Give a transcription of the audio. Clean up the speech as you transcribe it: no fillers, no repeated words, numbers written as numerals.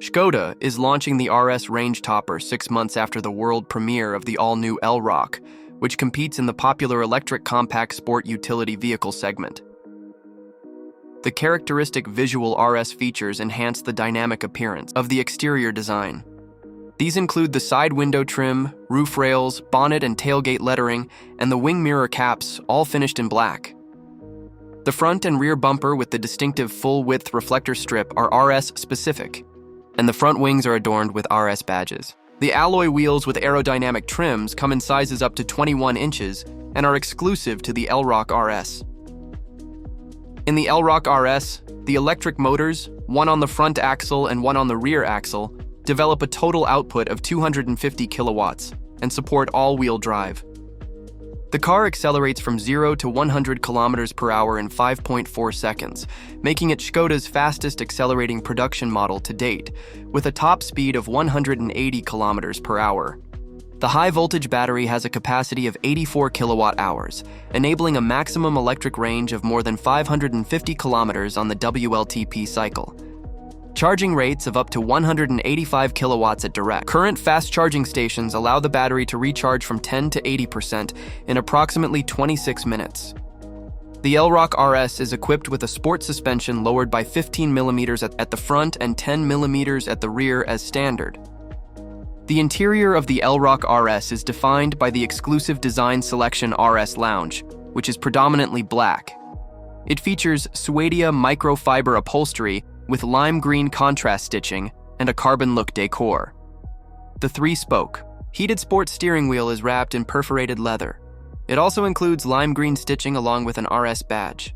Škoda is launching the RS range topper 6 months after the world premiere of the all-new Elroq, which competes in the popular electric compact sport utility vehicle segment. The characteristic visual RS features enhance the dynamic appearance of the exterior design. These include the side window trim, roof rails, bonnet and tailgate lettering, and the wing mirror caps, all finished in black. The front and rear bumper with the distinctive full-width reflector strip are RS-specific, and the front wings are adorned with RS badges. The alloy wheels with aerodynamic trims come in sizes up to 21 inches and are exclusive to the Elroq RS. In the Elroq RS, the electric motors, one on the front axle and one on the rear axle, develop a total output of 250 kilowatts and support all-wheel drive. The car accelerates from 0 to 100 kilometers per hour in 5.4 seconds, making it Škoda's fastest accelerating production model to date, with a top speed of 180 kilometers per hour. The high-voltage battery has a capacity of 84 kilowatt-hours, enabling a maximum electric range of more than 550 kilometers on the WLTP cycle. Charging rates of up to 185 kilowatts at direct. Current fast charging stations allow the battery to recharge from 10 to 80% in approximately 26 minutes. The Elroq RS is equipped with a sport suspension lowered by 15 millimeters at the front and 10 millimeters at the rear as standard. The interior of the Elroq RS is defined by the exclusive design selection RS Lounge, which is predominantly black. It features Suedia microfiber upholstery with lime green contrast stitching and a carbon look decor. The 3-spoke, heated sports steering wheel is wrapped in perforated leather. It also includes lime green stitching along with an RS badge.